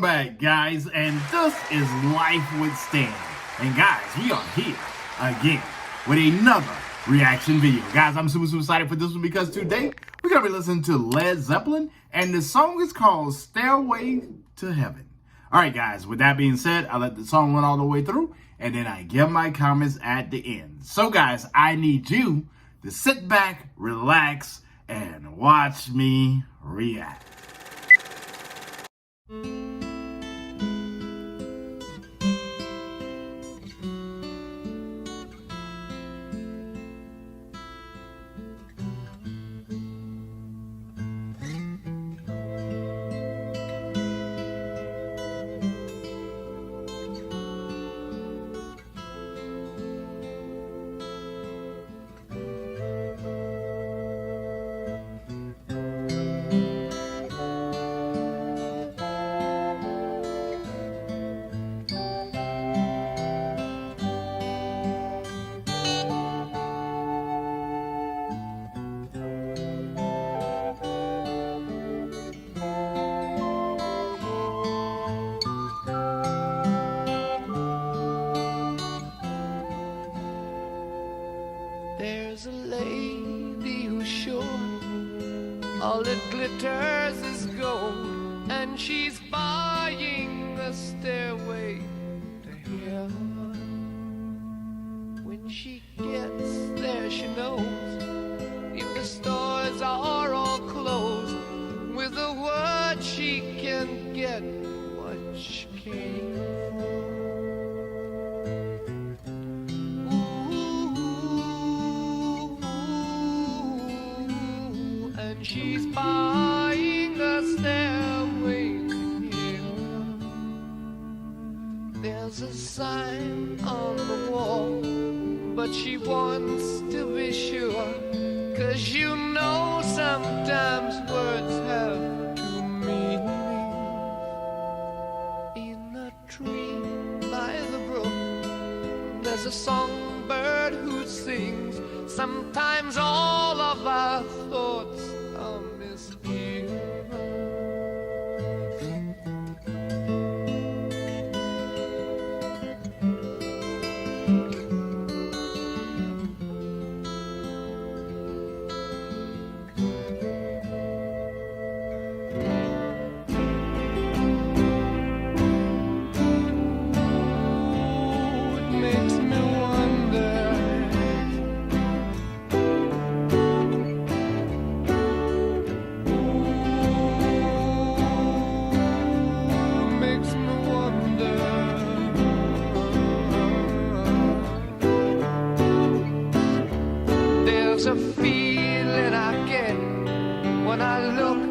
back, guys, and this is Life with Stan. And guys, we are here again with another reaction video. Guys, I'm super excited for this one because today we're going to be listening to Led Zeppelin, and the song is called Stairway to Heaven. All right, guys, with that being said, I let the song run all the way through, and then I give my comments at the end. So, guys, I need you to sit back, relax, and watch me react. There's a lady who's sure all that glitters is gold, and she's buying a stairway to heaven. When she gets there, she knows if the stores are all closed, with a word she can get what she came for. She's buying a stairway to heaven. There's a sign on the wall, but she wants to be sure, 'cause you know sometimes words have two meanings. In a tree by the brook, there's a songbird who sings. Sometimes all of our thoughts are misgiven. It makes me wonder. There's a feeling I get when I look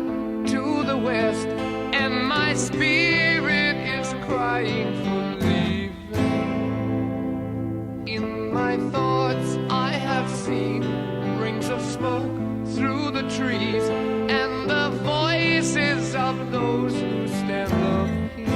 to the west, and my spirit is crying for leaving. In my thoughts I have seen rings of smoke through the trees, and the voices of those who stand up here.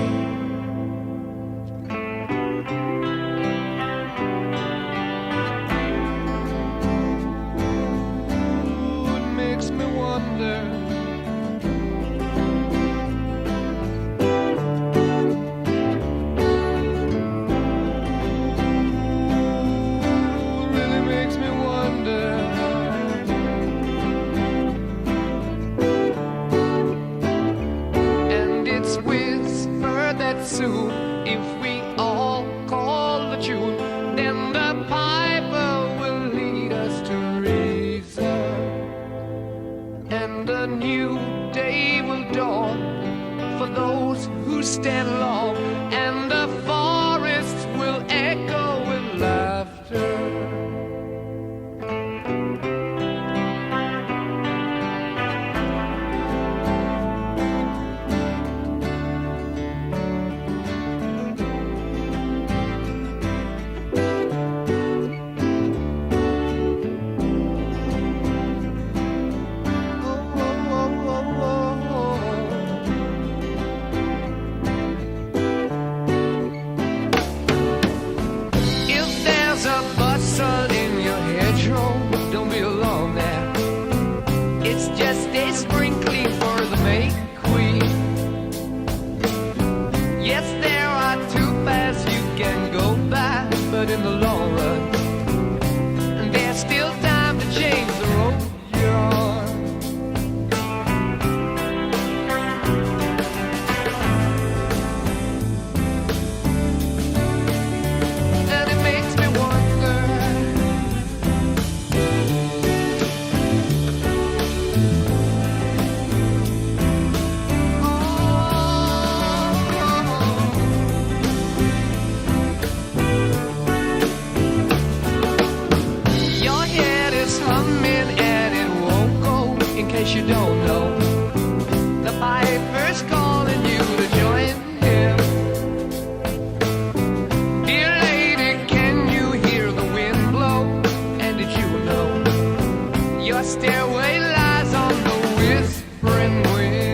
Soon, if we all call the tune, then the piper will lead us to reason, and a new day will dawn for those who stand long, and the forests will echo with laughter. but in the long run, there's still time to change the road you're on. And it makes me wonder, your head is humming and it won't go. In case you don't know, the piper's calling you to join him. Dear lady, can you hear the wind blow? And did you know your stairway lies on the whispering wind?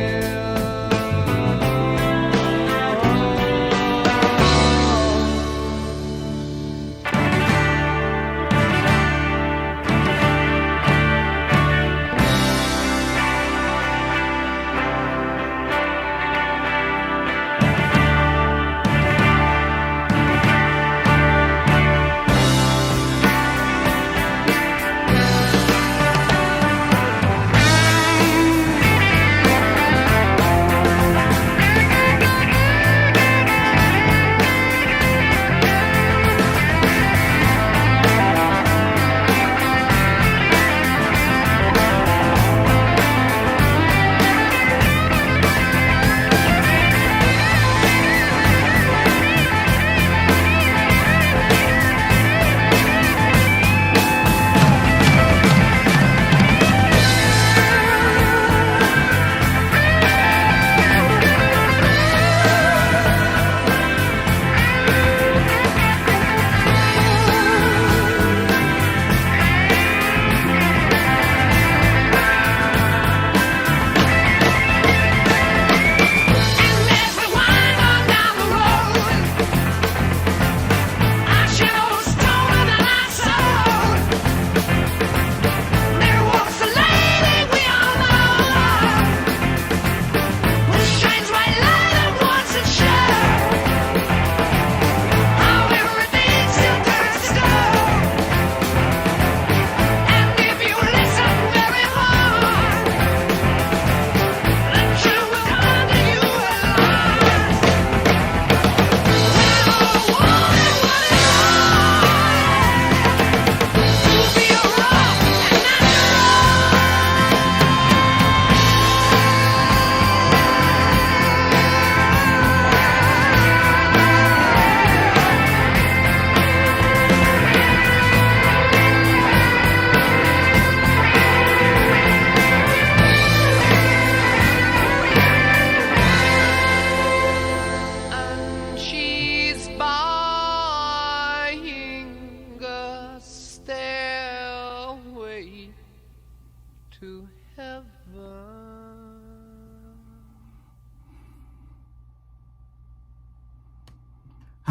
And she's buying a stairway to heaven.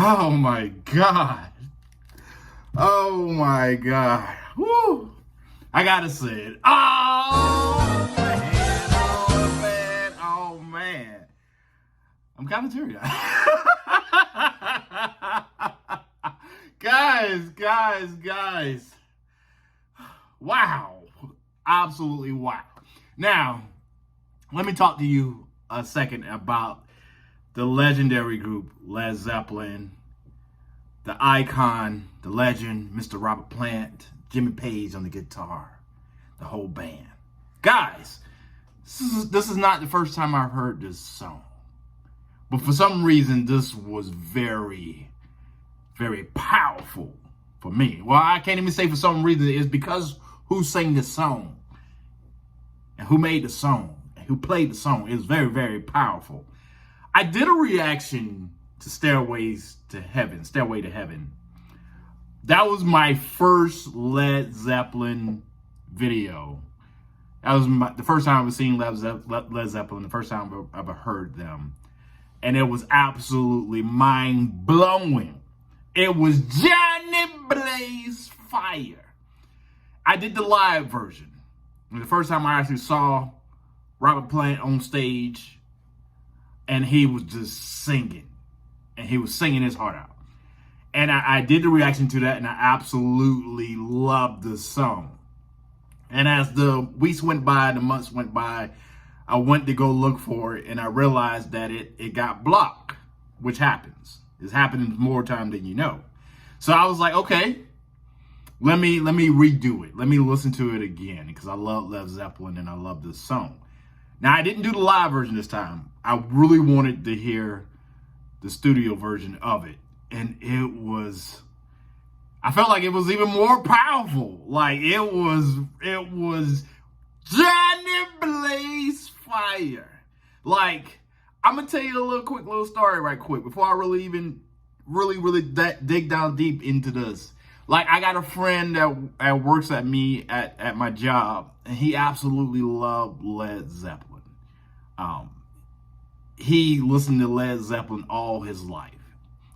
Oh my God. Oh my God. Woo. I gotta say it. Oh man. Oh man. Oh man. I'm kind of teary-eyed. Guys. Wow. Absolutely wow. Now, let me talk to you a second about the legendary group Led Zeppelin, the icon, the legend, Mr. Robert Plant, Jimmy Page on the guitar, the whole band. Guys, this is not the first time I've heard this song. But for some reason, this was very, very powerful for me. Well, I can't even say for some reason. It's because who sang this song and who made the song and who played the song. It was very, very powerful. I did a reaction to Stairway to Heaven. That was my first Led Zeppelin video. That was the first time I was seeing Led Zeppelin, the first time I ever heard them. And it was absolutely mind-blowing. It was Johnny Blaze Fire. I did the live version. The first time I actually saw Robert Plant on stage, and he was just singing. And he was singing his heart out. And I did the reaction to that, and I absolutely loved the song. And as the weeks went by, the months went by, I went to go look for it, and I realized that it got blocked, which happens. It's happening more time than you know. So I was like, okay, let me redo it. Let me listen to it again, because I love Led Zeppelin and I love this song. Now, I didn't do the live version this time. I really wanted to hear the studio version of it. And I felt like it was even more powerful. Like it was Johnny Blaze Fire. Like, I'm gonna tell you a quick little story right quick before I really dig down deep into this. Like, I got a friend that works at me at my job, and he absolutely loved Led Zeppelin. He listened to Led Zeppelin all his life.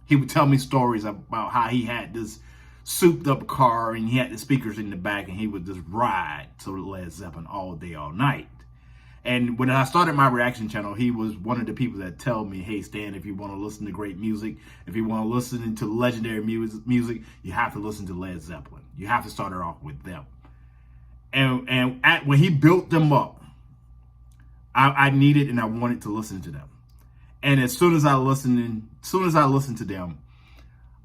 He would tell me stories about how he had this souped up car and he had the speakers in the back, and he would just ride to Led Zeppelin all day, all night. And when I started my reaction channel, he was one of the people that tell me, hey, Stan, if you want to listen to great music, if you want to listen to legendary music, you have to listen to Led Zeppelin. You have to start it off with them. And when he built them up, I needed and I wanted to listen to them. And as soon as I listened to them,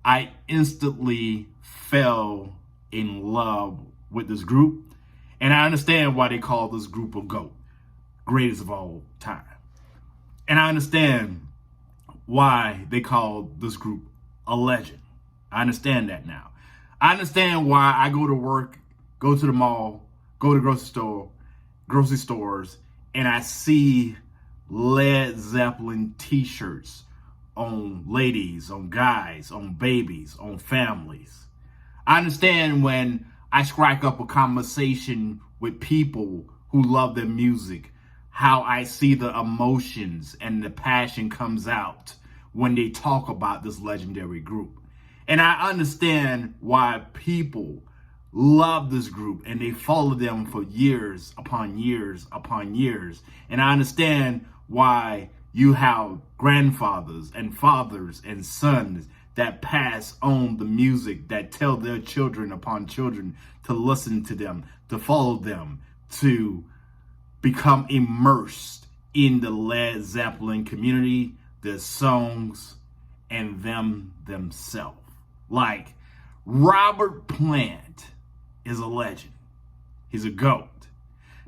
I instantly fell in love with this group. And I understand why they call this group a GOAT, greatest of all time. And I understand why they call this group a legend. I understand that now. I understand why I go to work, go to the mall, go to grocery stores, and I see Led Zeppelin t-shirts on ladies, on guys, on babies, on families. I understand when I strike up a conversation with people who love their music, how I see the emotions and the passion comes out when they talk about this legendary group. And I understand why people love this group and they follow them for years upon years upon years. And I understand why you have grandfathers and fathers and sons that pass on the music, that tell their children upon children to listen to them, to follow them, to become immersed in the Led Zeppelin community, their songs, and them themselves. Like, Robert Plant is a legend. He's a GOAT.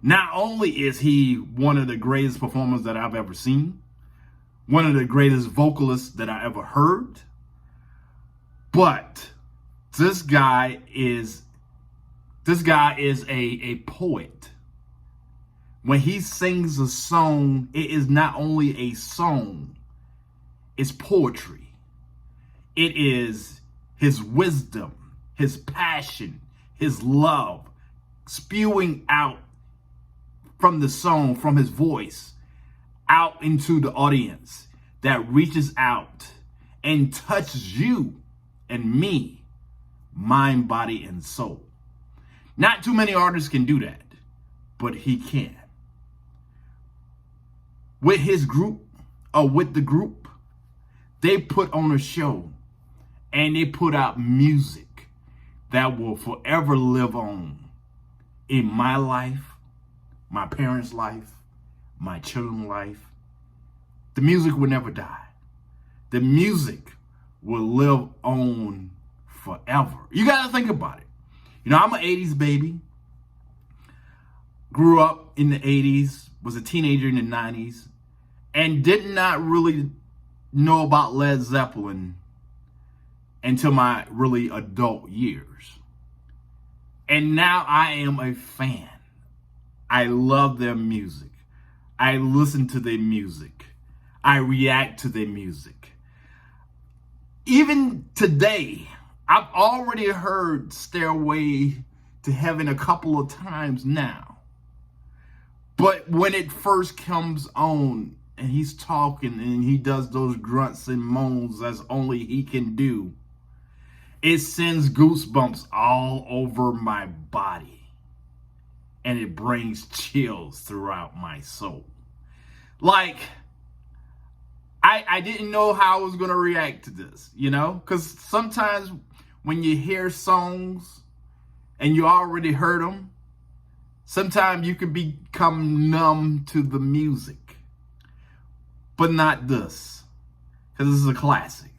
Not only is he one of the greatest performers that I've ever seen, one of the greatest vocalists that I ever heard, but this guy is a poet. When he sings a song, it is not only a song, it's poetry. It is his wisdom, his passion, his love spewing out from the song, from his voice, out into the audience that reaches out and touches you and me, mind, body, and soul. Not too many artists can do that, but he can. With his group, or with the group, they put on a show and they put out music that will forever live on in my life, my parents' life, my children's life. The music will never die. The music will live on forever. You got to think about it. You know, I'm an 80s baby. Grew up in the 80s, was a teenager in the 90s, and did not really know about Led Zeppelin until my really adult years. And now I am a fan. I love their music. I listen to their music. I react to their music. Even today, I've already heard Stairway to Heaven a couple of times now. But when it first comes on and he's talking and he does those grunts and moans as only he can do, it sends goosebumps all over my body. And it brings chills throughout my soul. Like, I didn't know how I was going to react to this, you know, because sometimes when you hear songs and you already heard them, sometimes you can become numb to the music, but not this, because this is a classic.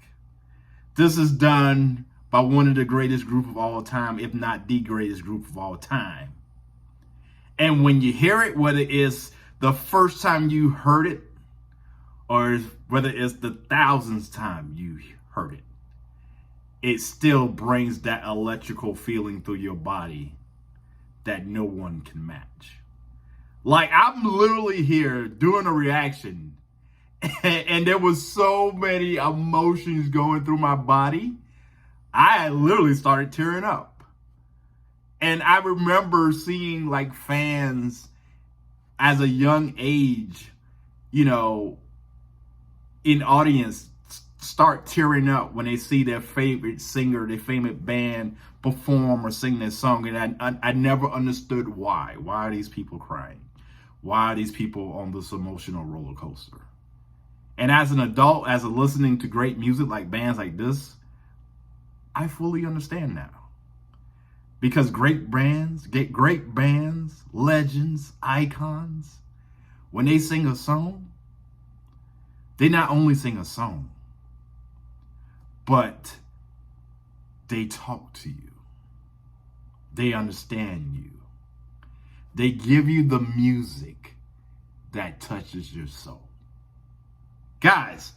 This is done by one of the greatest group of all time, if not the greatest group of all time. And when you hear it, whether it's the first time you heard it, or whether it's the thousandth time you heard it, it still brings that electrical feeling through your body that no one can match. Like, I'm literally here doing a reaction, and there was so many emotions going through my body, I literally started tearing up. And I remember seeing like fans as a young age, you know, in audience start tearing up when they see their favorite singer, their favorite band perform or sing their song. And I never understood why. Why are these people crying? Why are these people on this emotional roller coaster? And as an adult, as a listening to great music like bands like this, I fully understand now. Because great bands, legends, icons, when they sing a song, they not only sing a song, but they talk to you. They understand you. They give you the music that touches your soul. Guys,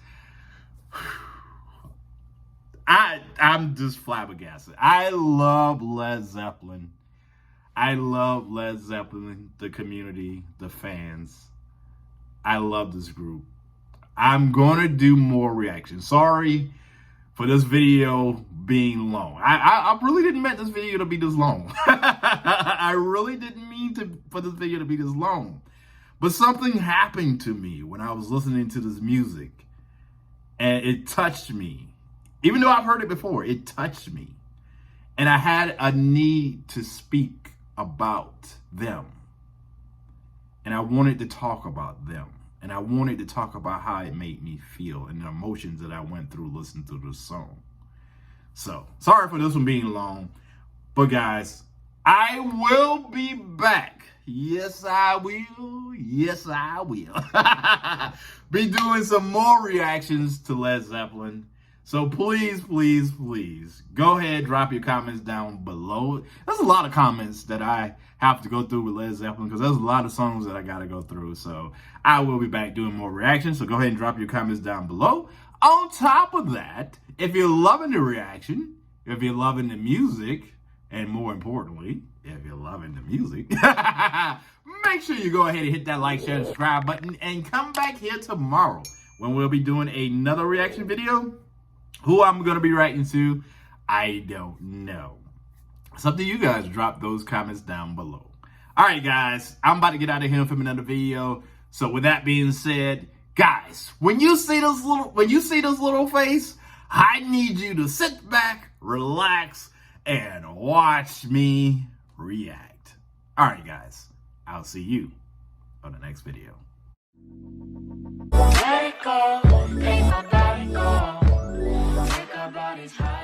I'm just flabbergasted. I love Led Zeppelin. I love Led Zeppelin, the community, the fans. I love this group. I'm going to do more reactions. Sorry for this video being long. I really didn't mean this video to be this long. I really didn't mean for this video to be this long. But something happened to me when I was listening to this music. And it touched me. Even though I've heard it before, it touched me. And I had a need to speak about them. And I wanted to talk about them. And I wanted to talk about how it made me feel and the emotions that I went through listening to this song. So, sorry for this one being long. But guys, I will be back. Yes, I will. Yes, I will. Be doing some more reactions to Led Zeppelin. So please, please, please, go ahead, drop your comments down below. There's a lot of comments that I have to go through with Led Zeppelin because there's a lot of songs that I got to go through. So I will be back doing more reactions. So go ahead and drop your comments down below. On top of that, if you're loving the reaction, if you're loving the music, and more importantly, if you're loving the music, make sure you go ahead and hit that like, share, and subscribe button and come back here tomorrow when we'll be doing another reaction video. Who I'm going to be reacting to, I don't know. It's up to you guys. Drop those comments down below. All right, guys. I'm about to get out of here and film another video. So with that being said, guys, when you see this little face, I need you to sit back, relax, and watch me react. All right, guys. I'll see you on the next video. Let it go, make my body go. Take our bodies high.